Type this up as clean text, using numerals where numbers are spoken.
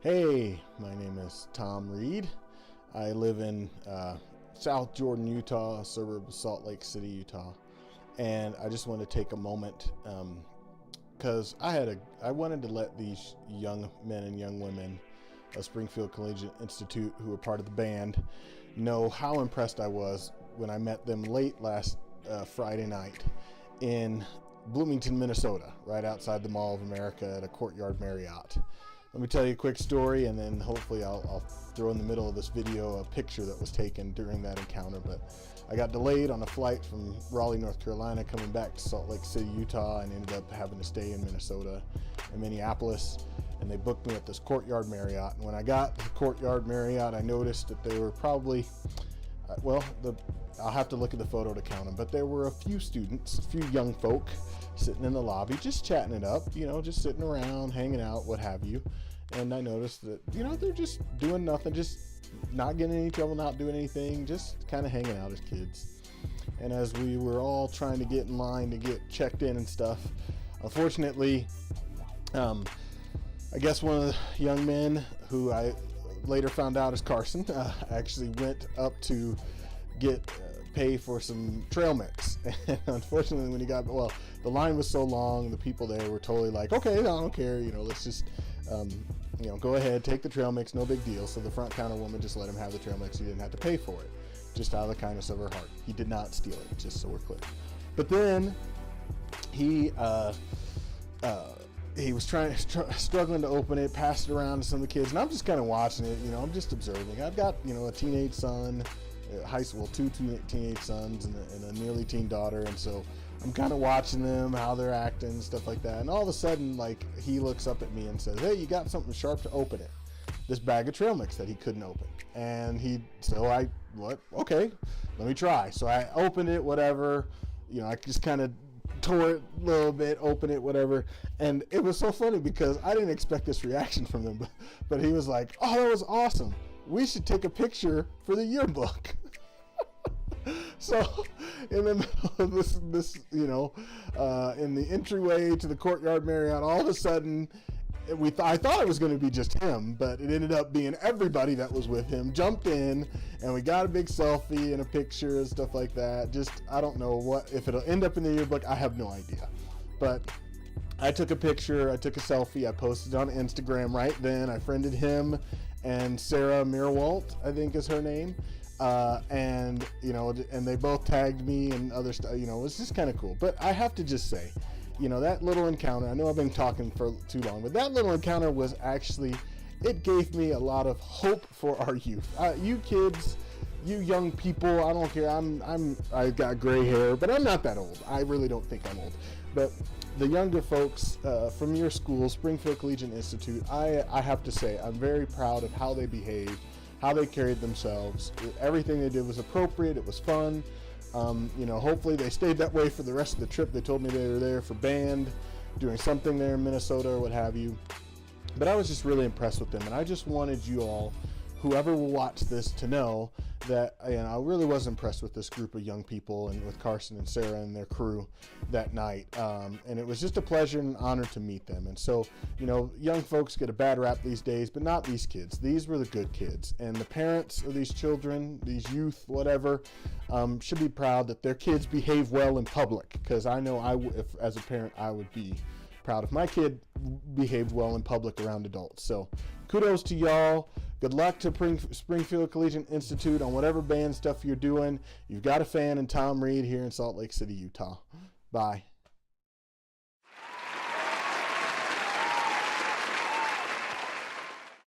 Hey, my name is Tom Reed. I live in South Jordan, Utah, a suburb of Salt Lake City, Utah. And I just want to take a moment because I wanted to let these young men and young women of Springfield Collegiate Institute who were part of the band know how impressed I was when I met them late last Friday night in Bloomington, Minnesota, right outside the Mall of America at a Courtyard Marriott. Let me tell you a quick story, and then hopefully I'll throw in the middle of this video a picture that was taken during that encounter. But I got delayed on a flight from Raleigh, North Carolina, coming back to Salt Lake City, Utah, and ended up having to stay in Minnesota and Minneapolis. And they booked me at this Courtyard Marriott. And when I got to the Courtyard Marriott, I noticed that they were probably, I'll have to look at the photo to count them, but there were a few students, a few young folk sitting in the lobby, just chatting it up, just sitting around, hanging out, what have you. And I noticed that, they're just doing nothing, just not getting any trouble, not doing anything, just kind of hanging out as kids. And as we were all trying to get in line to get checked in and stuff, unfortunately, I guess one of the young men, who I later found out is Carson, actually went up to pay for some trail mix. And unfortunately, when he got, the line was so long, the people there were totally like, okay, I don't care, let's just, go ahead, take the trail mix, no big deal. So the front counter woman just let him have the trail mix. He didn't have to pay for it, just out of the kindness of her heart. He did not steal it, just so we're clear. But then he was struggling to open it, passed it around to some of the kids, and I'm just kind of watching it. I'm just observing. I've got a teenage son, high school, two teenage sons, and a nearly teen daughter, and so I'm kind of watching them, how they're acting, stuff like that. And all of a sudden, he looks up at me and says, "Hey, you got something sharp to open it?" This bag of trail mix that he couldn't open. And okay, let me try. So I opened it, whatever. I just kind of tore it a little bit, opened it, whatever. And it was so funny because I didn't expect this reaction from him, but he was like, "Oh, that was awesome. We should take a picture for the yearbook." So in the middle of this, in the entryway to the Courtyard Marriott, all of a sudden, I thought it was going to be just him, but it ended up being everybody that was with him jumped in, and we got a big selfie and a picture and stuff like that. Just, I don't know if it'll end up in the yearbook. I have no idea. But I took a picture, I took a selfie, I posted it on Instagram right then. I friended him and Sarah Mirwalt, I think is her name. And they both tagged me and other stuff. It was just kind of cool. But I have to just say, that little encounter, I know I've been talking for too long, but that little encounter was actually, it gave me a lot of hope for our youth. You kids, you young people, I don't care. I got gray hair, but I'm not that old. I really don't think I'm old. But the younger folks from your school, Springfield Collegiate Institute, I have to say, I'm very proud of how they behaved, how they carried themselves. Everything they did was appropriate. It was fun. Hopefully they stayed that way for the rest of the trip. They told me they were there for band, doing something there in Minnesota or what have you. But I was just really impressed with them, and I just wanted you all, whoever will watch this, to know that I really was impressed with this group of young people and with Carson and Sarah and their crew that night. And it was just a pleasure and an honor to meet them. And so, young folks get a bad rap these days, but not these kids. These were the good kids. And the parents of these children, these youth, whatever, should be proud that their kids behave well in public. Because I know if as a parent, I would be proud if my kid behaved well in public around adults. So kudos to y'all. Good luck to Springfield Collegiate Institute on whatever band stuff you're doing. You've got a fan in Tom Reed here in Salt Lake City, Utah. Bye.